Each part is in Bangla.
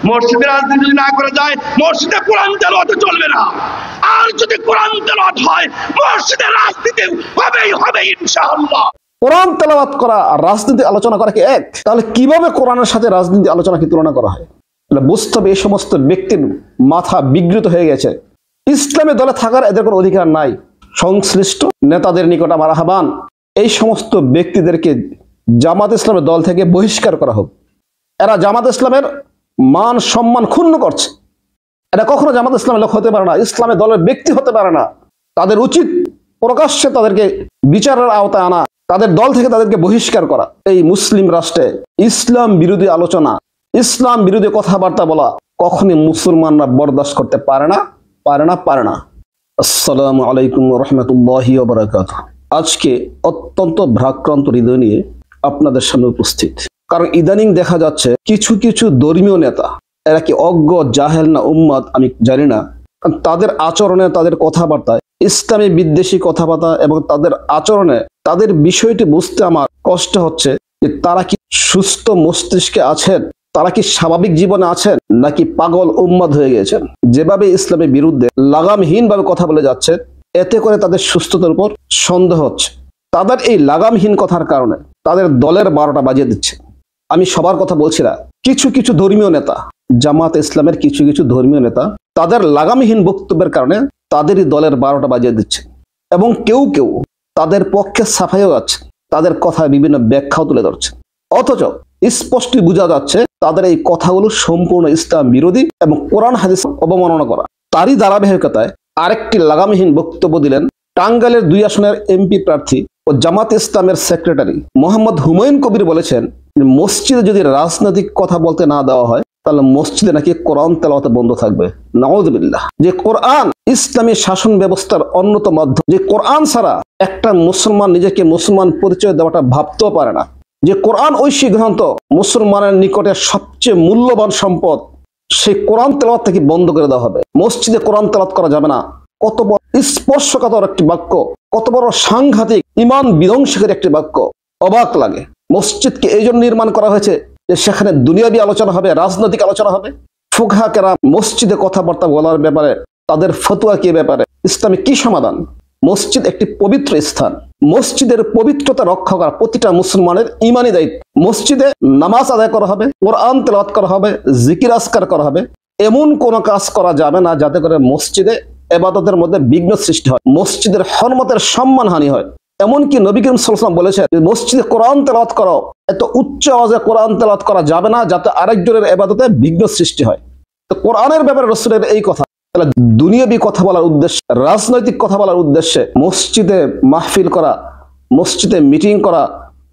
মসজিদে রাজনীতি যদি না করা যায়, মসজিদে কোরআন তেলাওয়াত চলবে না। আর যদি কোরআন তেলাওয়াত হয়, মসজিদে রাজনীতি হবে ইনশাআল্লাহ। কোরআন তেলাওয়াত করা আর রাজনীতি আলোচনা করা কি এক? তাহলে কিভাবে কোরআনের সাথে রাজনীতি আলোচনা কি তুলনা করা হয়? বুঝতে হবে এই সমস্ত ব্যক্তির মাথা বিকৃত হয়ে গেছে। ইসলামী দলে থাকার এদের কোনো অধিকার নাই। সংশ্লিষ্ট নেতাদের নিকট আমার আহ্বান, এই সমস্ত ব্যক্তিদেরকে জামাত ইসলামের দল থেকে বহিষ্কার করা হোক। এরা জামাত ইসলামের মান সম্মান ক্ষুণ্ণ করছে। এটা কখনো জামাত ইসলামের লোক হতে পারে না, ইসলামের দলের ব্যক্তি হতে পারে না। তাদের উচিত প্রকাশ্যে তাদেরকে বিচারের আওতায় আনা, তাদের দল থেকে তাদেরকে বহিষ্কার করা। এই মুসলিম রাষ্ট্রে ইসলাম বিরোধী আলোচনা, ইসলাম বিরোধী কথাবার্তা বলা কখনই মুসলমানরা বরদাস্ত করতে পারে না। আসসালামু আলাইকুম রহমতুল্লাহি ওয়া বারাকাতুহু। আজকে অত্যন্ত ভ্রাক্রান্ত হৃদয় নিয়ে আপনাদের সামনে উপস্থিত। কারণ ইদানিং দেখা যাচ্ছে কিছু কিছু ধর্মীয় নেতা, এরা কি অজ্ঞ জাহেল না উম্মাদ আমি জানি না, তাদের আচরণে, তাদের কথাবার্তায় ইসলামী বিদ্বেষী কথাবার্তা এবং তাদের আচরণে তাদের বিষয়টি বুঝতে আমার কষ্ট হচ্ছে যে তারা কি সুস্থ মস্তিষ্কে আছেন, তারা কি স্বাভাবিক জীবনে আছেন, নাকি পাগল উম্মাদ হয়ে গেছেন। যেভাবে ইসলামের বিরুদ্ধে লাগামহীনভাবে কথা বলে যাচ্ছে, এতে করে তাদের সুস্থতার উপর সন্দেহ হচ্ছে। তাদের এই লাগামহীন কথার কারণে তাদের দলের 12টা বাজিয়ে দিচ্ছে। আমি সবার কথা বলছি না, কিছু কিছু ধর্মীয় নেতা, জামাত ইসলামের কিছু কিছু ধর্মীয় নেতা তাদের লাগামহীন বক্তব্যের কারণে তাদেরই দলের 12টা বাজিয়ে দিচ্ছে। এবং কেউ কেউ তাদের পক্ষে সাফাইও যাচ্ছে, তাদের কথায় বিভিন্ন ব্যাখ্যাও তুলে ধরছে। অথচ স্পষ্টই বোঝা যাচ্ছে তাদের এই কথাগুলো সম্পূর্ণ ইসলাম বিরোধী এবং কোরআন হাদিস অবমাননা করা। তারই ধারাবাহিকতায় আরেকটি লাগামহীন বক্তব্য দিলেন টাঙ্গাইলের 2 আসনের এমপি প্রার্থী ও জামাত ইসলামের সেক্রেটারি মোহাম্মদ হুমায়ুন কবির। বলেছেন মসজিদে যদি রাজনৈতিক কথা বলতে না দেওয়া হয়, তাহলে মসজিদে নাকি কোরআন তেলাওয়াত বন্ধ থাকবে। নাউযুবিল্লাহ। যে কোরআন ইসলামী শাসন ব্যবস্থার অন্যতম মাধ্যম, যে কোরআন ছাড়া একটা মুসলমান নিজেকে মুসলমান পরিচয় দেওয়াটা ভাবতেও পারে না, যে কোরআন ঐশী গ্রন্থ মুসলমানের নিকটে সবচেয়ে মূল্যবান সম্পদ, সেই কোরআন তেলাওয়াত থেকে বন্ধ করে দেওয়া হবে। মসজিদে কোরআন তেলাওয়াত করা যাবে না। কত বড় স্পর্শকাতর একটি বাক্য, কত বড় সাংঘাতিক ইমান বিধ্বংসী একটি বাক্য। অবাক লাগে। মসজিদকে এই জন্য নির্মাণ করা হয়েছে যে সেখানে দুনিয়াবী আলোচনা হবে, রাজনৈতিক আলোচনা হবে। ফুকহা কেরাম মসজিদে কথাবার্তা বলার ব্যাপারে তাদের ফতোয়া কি ব্যাপারে, ইসলামে কি সমাধান? মসজিদ একটি পবিত্র স্থান। মসজিদের পবিত্রতা রক্ষা করা প্রতিটা মুসলমানের ইমানি দায়িত্ব। মসজিদে নামাজ আদায় করা হবে, কোরআন তেলাওয়াত করা হবে, জিকির আজকার করা হবে। এমন কোনো কাজ করা যাবে না যাতে করে মসজিদে ইবাদতের মধ্যে বিঘ্ন সৃষ্টি হয়, মসজিদের হরমতের সম্মানহানি হয়। এমনকি নবী করিম সাল্লাল্লাহু আলাইহি ওয়াসাল্লাম বলেছেন মসজিদে কোরআন তেলাওয়াত করো, এত উচ্চ আওয়াজে কোরআন তেলাওয়াত করা যাবে না যাতে আরেকজনের ইবাদতে বিঘ্ন সৃষ্টি হয়। তো কোরআনের ব্যাপারে রাসূলের এই কথা। তাহলে দুনিয়াবী কথা বলার উদ্দেশ্যে, রাজনৈতিক কথা বলার উদ্দেশ্যে মসজিদে মাহফিল করা, মসজিদে মিটিং করা,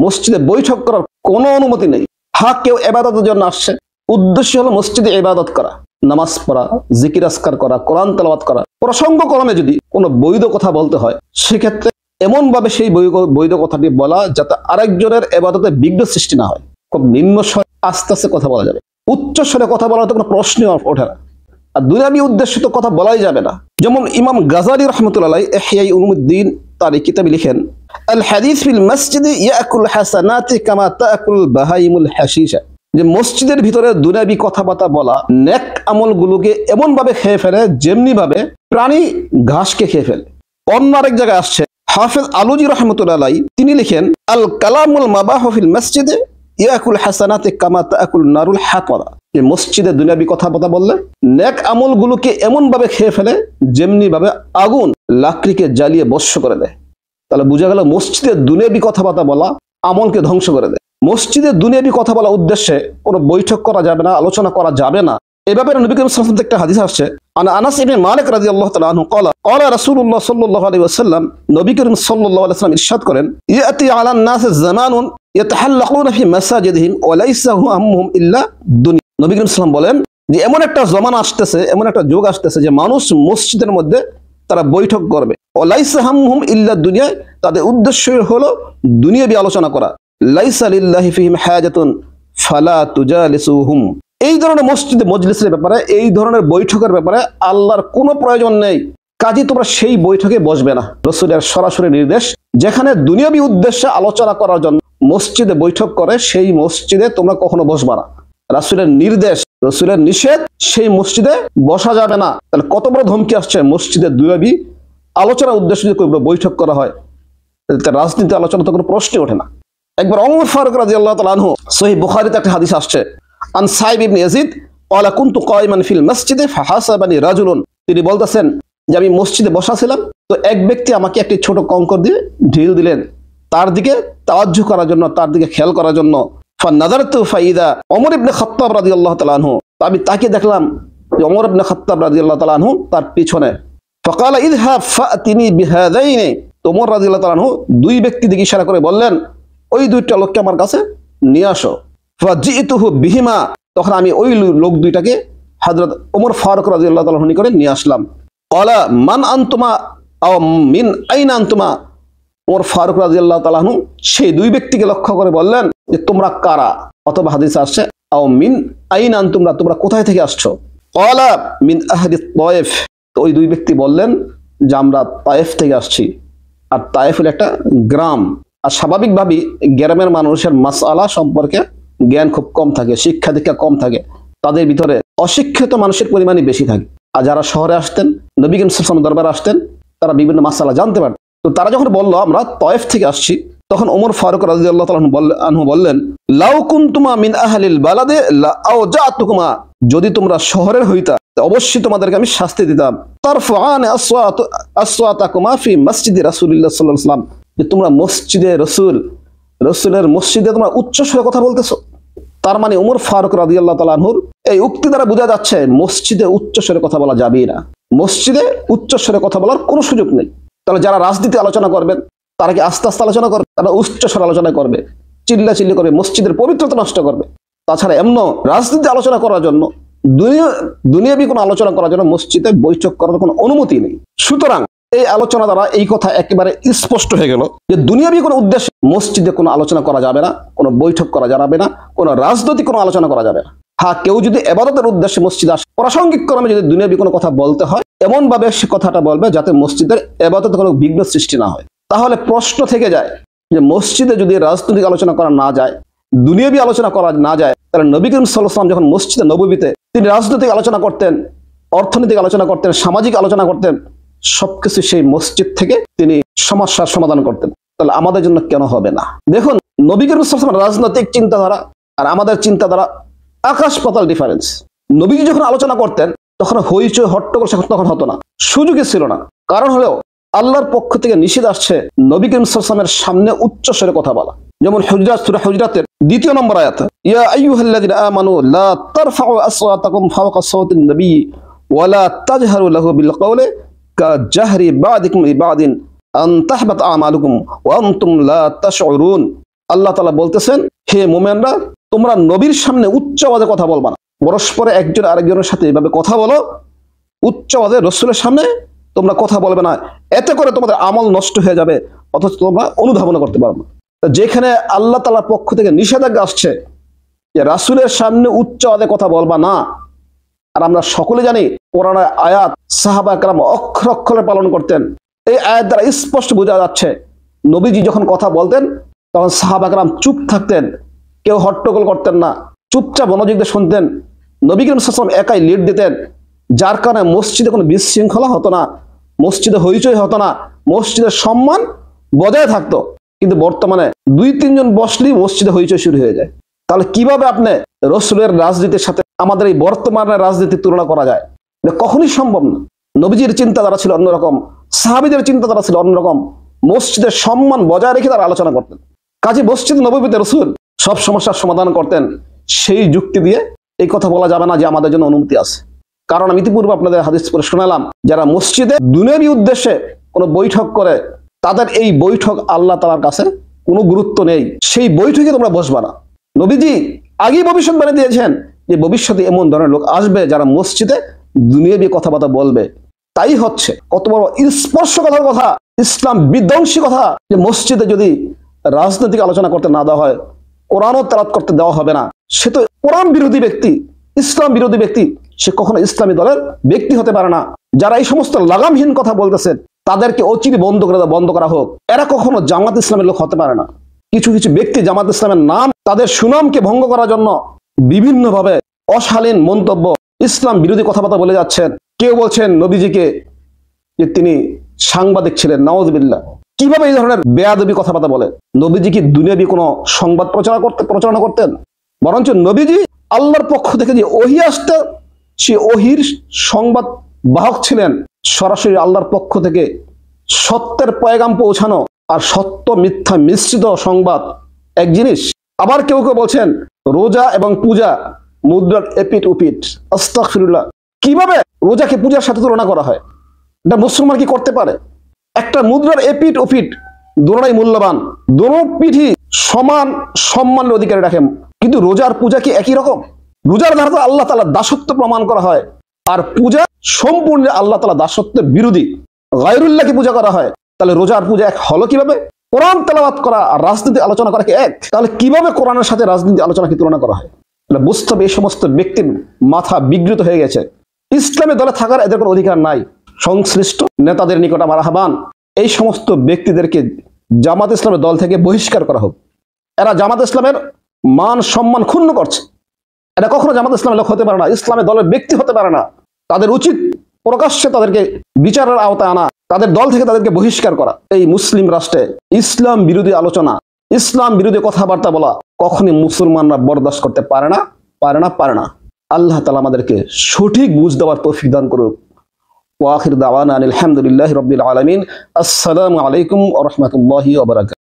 মসজিদে বৈঠক করার কোনো অনুমতি নেই। হ্যাঁ, কেউ ইবাদতের জন্য আসছে, উদ্দেশ্য হলো মসজিদে ইবাদত করা, নামাজ পড়া, জিকির আজকার করা, কোরআন তেলাওয়াত করা। প্রসঙ্গক্রমে যদি কোনো বৈধ কথা বলতে হয়, সেক্ষেত্রে এমন ভাবে সেই বৈধ কথাটি বলা যাতে আরেকজনের ইবাদতে বিঘ্ন সৃষ্টি না হয়। খুব নিম্ন স্বরে আস্তে আস্তে কথা বলা যাবে। উচ্চ স্বরে কথা বলার তো কোনো প্রশ্নই ওঠে না। আর দুনিয়াবী উদ্দেশ্যে তো কথা বলাই যাবে না। যেমন ইমাম গাজালি রাহমাতুল্লাহ আলাইহি ইহয়া উলুমুদ্দিন তার কিতাবে লিখেন, আল হাদিস ফিল মসজিদে ইয়াকুল হাসানাতি কামা তাকুল বাহাইমুল হাশিশা। যে মসজিদের ভিতরে দুনিয়াবী কথাবার্তা বলা নেক আমলগুলোকে এমন ভাবে খেয়ে ফেলে যেমনি ভাবে প্রাণী ঘাসকে খেয়ে ফেলে। অন্য আরেক জায়গায় আসছে হাফেজ আলুজি রাহমাতুল্লাহ আলাইহি তিনি লিখেন, আল কালামুল মাবাহু ফিল মসজিদে ইয়াকুল হাসানাতি কামা তাকুল নারুল হাতাবা। যে মসজিদে দুনিয়াবী কথাবার্তা বললে নেক আমলগুলোকে এমন ভাবে খেয়ে ফেলে যেমনি ভাবে আগুন লাকড়িকে জ্বালিয়ে ভস্ম করে দেয়। তাহলে বোঝা গেল মসজিদে দুনিয়াবী কথাবার্তা বলা আমলকে ধ্বংস করে দেয়। মসজিদে দুনিয়াবী কথা বলার উদ্দেশ্যে কোনো বৈঠক করা যাবে না, আলোচনা করা যাবে না। এই ব্যাপারে নবী করিম সাল্লাল্লাহু আলাইহি ওয়াসাল্লাম একটা হাদিস আসছে, আনাস ইবনে মালিক রাদিয়াল্লাহু তাআলা আনহু ক্বালা ক্বালা রাসূলুল্লাহ সাল্লাল্লাহু আলাইহি ওয়াসাল্লাম, নবী করিম সাল্লাল্লাহু আলাইহি ওয়াসাল্লাম ইরশাদ করেন, ইয়াতি আলান নাস জামানুন ইয়াতাহাল্লাকুনা ফি মাসাজিদিহিম ওয়া লাইসা হামহুম ইল্লা দুনিয়া। নবী করিম সাল্লাল্লাহু বলেন যে এমন একটা জমানা আসতেছে, এমন একটা যুগ আসতেছে যে মানুষ মসজিদের মধ্যে তারা বৈঠক করবে। ওয়া লাইসা হামহুম ইল্লা দুনিয়া, তাদের উদ্দেশ্য হলো দুনিয়াবী আলোচনা করা। লাইসা লিল্লাহি ফিহিম হাজাতুন ফালা তুজালিসুহুম। এই ধরনের মসজিদে মজলিসের ব্যাপারে, এই ধরনের বৈঠকের ব্যাপারে আল্লাহর কোনো প্রয়োজন নেই, কাজে তোমরা সেই বৈঠকে বসবে না। রাসূলের সরাসরি নির্দেশ, যেখানে দুনিয়াবী উদ্দেশ্যে আলোচনা করার জন্য মসজিদে বৈঠক করে সেই মসজিদে তোমরা কখনো বসবা না। রাসূলের নির্দেশ, রসুলের নিষেধ, সেই মসজিদে বসা যাবে না। তাহলে কত বড় ধমকি আসছে! মসজিদে দুনবী আলোচনার উদ্দেশ্যে যদি কোনো বৈঠক করা হয়, রাজনীতি আলোচনা তো কোনো প্রশ্নই ওঠে না। একবার ওমর ফারুক রাদিয়াল্লাহু তাআলা আনহু, সহিহ বুখারীতে একটা হাদিস আসছে, আন সাইব ইবনে ইয়াজিদ ক্বালা কুনতু কায়িমান ফিল মসজিদে ফাহাসাবানি রাজুলুন, তিনি বলতেছেন যে আমি মসজিদে বসা ছিলাম, তো এক ব্যক্তি আমাকে একটি ছোট কঙ্কর দিয়ে ঢিল দিলেন, তার দিকে তাওয়াজ্জু করার জন্য, তার দিকে খেয়াল করার জন্য। ফানাযারতু ফাইদা ওমর ইবনে খাত্তাব রাদিয়াল্লাহু তাআলা আনহু, তো আমি তাকে দেখলাম যে ওমর ইবনে খাত্তাব রাদিয়াল্লাহু তাআলা আনহু তার পিছনে। ফাকালা ইযহাব ফাতিনি বিহাদাইনি, তো ওমর রাদিয়াল্লাহু তাআলা আনহু দুই ব্যক্তি দিকে ইশারা করে বললেন, ওই দুইটা লোককে আমার কাছে নিয়ে আসো। ফাজিতুহু বিহিমা, তখন আমি ওই লোক দুইটাকে হযরত ওমর ফারুক রাদিয়াল্লাহু তাআলা আনহু করে নিয়ে আসলাম। ক্বালা মান আনতুমা আও মিন আইনা আনতুমা, ওমর ফারুক রাদিয়াল্লাহু তাআলা আনহু সেই দুই ব্যক্তিকে লক্ষ্য করে বললেন যে তোমরা কারা, অথবা হাদিসে আসছে আও মিন আইনা আনতুমা, তোমরা কোথায় থেকে আসছো। ক্বালা মিন আহলি তায়েফ, তো ওই দুই ব্যক্তি বললেন যে আমরা তায়েফ থেকে আসছি। আর তায়েফ হলো একটা গ্রাম, আর স্বাভাবিকভাবেই গ্রামের মানুষের মাসআলা সম্পর্কে জ্ঞান খুব কম থাকে, শিক্ষা দীক্ষা কম থাকে, তাদের ভিতরে অশিক্ষিত মানুষের পরিমাণই বেশি থাকে। আর যারা শহরে আসতেন, নবী করিম সাল্লাল্লাহু আলাইহি ওয়াসাল্লামের দরবারে আসতেন, তারা বিভিন্ন মাসআলা জানতে পারতেন। তো তারা যখন বলল আমরা তায়েফ থেকে আসছি, তখন ওমর ফারুক রাদিয়াল্লাহু তাআলা আনহু বললেন, লাউ কুনতুমা মিন আহলিল বালাদে লা আওজাতুকুমা, যদি তোমরা শহরের হইতা অবশ্যই তোমাদেরকে আমি শাস্তি দিতাম। তারফাআন আসওয়াতাকুমা ফি মসজিদি রাসূলিল্লাহ সাল্লাল্লাহু আলাইহি ওয়াসাল্লাম, যে তোমরা মসজিদে রসুলের মসজিদে তোমরা উচ্চ স্বরে কথা বলতেছো। তার মানে ওমর ফারুক রাদিয়াল্লাহু তাআলা আনহুর এই উক্তি দ্বারা বোঝা যাচ্ছে মসজিদে উচ্চ স্বরে কথা বলা যাবেই না, মসজিদে উচ্চ স্বরে কথা বলার কোনো সুযোগ নেই। তাহলে যারা রাজনীতি আলোচনা করবেন তারা কি আস্তে আস্তে আলোচনা করবে? তারা উচ্চ স্বরে আলোচনা করবে, চিল্লাচিল্লি করবে, মসজিদের পবিত্রতা নষ্ট করবে। তাছাড়া এমন রাজনীতি আলোচনা করার জন্য, দুনিয়াবি কোনো আলোচনা করার জন্য মসজিদে বৈঠক করার কোনো অনুমতি নেই। সুতরাং এই আলোচনা দ্বারা এই কথা একেবারে স্পষ্ট হয়ে গেল যে দুনিয়াবি কোনো উদ্দেশ্যে মসজিদে কোনো আলোচনা করা যাবে না, কোনো বৈঠক করা যাবে না, কোনো রাজনৈতিক কোনো আলোচনা করা যাবে না। হ্যাঁ, কেউ যদি ইবাদতের উদ্দেশ্যে মসজিদে আসে, প্রাসঙ্গিক ক্রমে যদি দুনিয়াবি কোনো কথা বলতে হয়, এমন ভাবে সে কথাটা বলবে যাতে মসজিদের ইবাদতে কোনো বিঘ্ন সৃষ্টি না হয়। তাহলে প্রশ্ন থেকে যায় যে মসজিদে যদি রাজনৈতিক আলোচনা করা না যায়, দুনিয়াবি আলোচনা করা না যায়, তাহলে নবী করিম সাল্লাল্লাহু আলাইহি ওয়াসাল্লাম যখন মসজিদে নববীতে তিনি রাজনৈতিক আলোচনা করতেন, অর্থনৈতিক আলোচনা করতেন, সামাজিক আলোচনা করতেন, সবকিছু সেই মসজিদ থেকে তিনি সমস্যার সমাধান করতেন। তাহলে আমাদের জন্য কেন হবে না? দেখুন, নবী করিম সাল্লাল্লাহু আলাইহি ওয়াসাল্লাম রাজনৈতিক চিন্তাধারা আর আমাদের চিন্তাধারা আকাশ পাতাল ডিফারেন্স। নবীজি যখন আলোচনা করতেন তখন হইচই হট্টগোল তখন হতো না, সুযোগই ছিল না। কারণ হলো আল্লাহর পক্ষ থেকে নিষেধ আসছে নবী করিম সাল্লাল্লাহু আলাইহি ওয়াসাল্লামের সামনে উচ্চ স্বরে কথা বলা। যেমন সূরা হুজরাতের 2 নম্বর আয়াত, ইয়া আইয়ুহাল্লাযিনা আমানু লা তারফাউ আসওয়াতাকুম ফাওকা সাওতিন নবী ওয়া লা তাজহারু লাহু বিল কওলি কাজাহরি বা'দিকুম লিবা'দিন আন তাহবাত আমালুকুম ওয়া আনতুম লা তাশউরুন। আল্লাহ তাআলা বলতেছেন, হে মুমিনরা, তোমরা নবীর সামনে উচ্চ আওয়াজে কথা বলবা না। পরস্পরে একজন আরেকজনের সাথে এইভাবে কথা বলো, উচ্চ আওয়াজে রাসূলের সামনে তোমরা কথা বলবে না, এতে করে তোমাদের আমল নষ্ট হয়ে যাবে, অথচ তোমরা অনুধাবন করতে পারবে না। যেখানে আল্লাহ তাআলার পক্ষ থেকে নিষেধাজ্ঞা আসছে যে রাসূলের সামনে উচ্চ আওয়াজে কথা বলবা না, আর আমরা সকলে জানি কোরআনের আয়াত সাহাবা কেরাম অক্ষর অক্ষরে পালন করতেন। এই আয়াত দ্বারা স্পষ্ট বোঝা যাচ্ছে নবীজি যখন কথা বলতেন তখন সাহাবা কেরাম চুপ থাকতেন, কেউ হট্টগোল করতেন না, চুপচাপ মনোযোগ দিয়ে শুনতেন। নবী করিম সাল্লাল্লাহু আলাইহি ওয়াসাল্লাম একাই লিড দিতেন, যার কারণে মসজিদে কোনো বিশৃঙ্খলা হতো না, মসজিদে হইচই হতো না, মসজিদের সম্মান বজায় থাকতো। কিন্তু বর্তমানে 2-3 জন বসলেই মসজিদে হইচই শুরু হয়ে যায়। তাহলে কিভাবে আপনি রাসূলের রাজনীতির সাথে আমাদের এই বর্তমানের রাজনীতির তুলনা করা যায়? এটা কখনোই সম্ভব না। নবীজির চিন্তাধারা ছিল অন্যরকম, সাহাবীদের চিন্তাধারা ছিল অন্যরকম, মসজিদের সম্মান বজায় রেখে তারা আলোচনা করতেন। কাজে মসজিদ নববীতে রাসূল সব সমস্যার সমাধান করতেন। সেই যুক্তি দিয়ে এই কথা বলা যাবে না যে আমাদের জন্য অনুমতি আছে। কারণ আমি ইতিপূর্বে আপনাদের হাদিস পড়ে শোনালাম, যারা মসজিদে দুনিয়াবি উদ্দেশ্যে কোনো বৈঠক করে তাদের এই বৈঠক আল্লাহ তাআলার কাছে কোনো গুরুত্ব নেই, সেই বৈঠকে তোমরা বসবা না। নবীজি আগেই ভবিষ্যৎবাণী দিয়েছেন যে ভবিষ্যতে এমন ধরনের লোক আসবে যারা মসজিদে দুনিয়াবি কথাবার্তা বলবে। তাই হচ্ছে কত বড় স্পর্শকতার কথা, ইসলাম বিধ্বংসী কথা, যে মসজিদে যদি রাজনৈতিক আলোচনা করতে না দেওয়া হয়, কোরআনও তেলাওয়াত করতে দেওয়া হবে না, সে তো কোরআন বিরোধী ব্যক্তি, ইসলাম বিরোধী ব্যক্তি, সে কখনো ইসলামী দলের ব্যক্তি হতে পারে না। যারা এই সমস্ত লাগামহীন কথা বলতেছেন তাদেরকে অচিরে বন্ধ করা হোক। এরা কখনো জামাত ইসলামের লোক হতে পারে না। কিছু কিছু ব্যক্তি জামাত ইসলামের নাম, তাদের সুনামকে ভঙ্গ করার জন্য বিভিন্নভাবে অশালীন মন্তব্য, ইসলাম বিরোধী কথাবার্তা বলে যাচ্ছেন। কেউ বলছেন নবীজিকে যে তিনি সাংবাদিক ছিলেন, নাউযুবিল্লাহ। কিভাবে এই ধরনের বেয়াদবি কথাবার্তা বলে? নবীজি কি দুনিয়াবি কোনো সংবাদ প্রচারণা করতেন? বরঞ্চ নবীজি আল্লাহর পক্ষ থেকে যে ওহী আসতে, সে ওহীর সংবাদ বাহক ছিলেন। সরাসরি আল্লাহর পক্ষ থেকে সত্যের পয়গাম পৌঁছানো আর সত্য মিথ্যা মিশ্রিত সংবাদ এক জিনিস। আবার কেউ কেউ বলছেন রোজা এবং পূজা মুদ্রার এপিট উপিট। আস্তাগফিরুল্লাহ। কিভাবে রোজাকে পূজার সাথে তুলনা করা হয়? এটা মুসলমান কি করতে পারে? একটা মুদ্রার এপিট ওপিট দুটোই মূল্যবান, দুটো পিঠই সমান সম্মানের অধিকারী রাখেন, কিন্তু রোজার পূজা কি একই রকম? রোজার দ্বারা তো আল্লাহ তাআলা দাসত্ব প্রমাণ করা হয়, আর পূজা সম্পূর্ণ আল্লাহ তাআলা দাসত্বের বিরোধী, গায়রুল্লাহকে পূজা করা হয়। তাহলে রোজার পূজা এক হলো কিভাবে? কোরআন তেলাওয়াত করা আর রাজনীতি আলোচনা করা কি এক? তাহলে কিভাবে কোরআনের সাথে রাজনীতি আলোচনাকে তুলনা করা হয়? বুঝতে হবে এই সমস্ত ব্যক্তির মাথা বিকৃত হয়ে গেছে। ইসলামী দলে থাকার এদের কোনো অধিকার নাই। সংশ্লিষ্ট নেতাদের নিকট আমার আহ্বান, এই সমস্ত ব্যক্তিদেরকে জামাত ইসলামের দল থেকে বহিষ্কার করা হোক। এরা জামাত ইসলামের মান সম্মান ক্ষুণ্ণ করছে। এটা কখনো জামাত ইসলামের লোক হতে পারে না, ইসলামের দলের ব্যক্তি হতে পারে না। তাদের উচিত প্রকাশ্যে তাদেরকে বিচারের আওতায় আনা, তাদের দল থেকে তাদেরকে বহিষ্কার করা। এই মুসলিম রাষ্ট্রে ইসলাম বিরোধী আলোচনা, ইসলাম বিরোধী কথাবার্তা বলা কখনই মুসলমানরা বরদাস্ত করতে পারে না। আল্লাহ তাআলা আমাদেরকে সঠিক বুঝ দেওয়ার তৌফিক দান করুক। ওয়া আখির দাওয়ানা আলহামদুলিল্লাহি রাব্বিল আলামিন। আসসালামু আলাইকুম ওয়া রাহমাতুল্লাহি ওয়া বারাকাতুহু।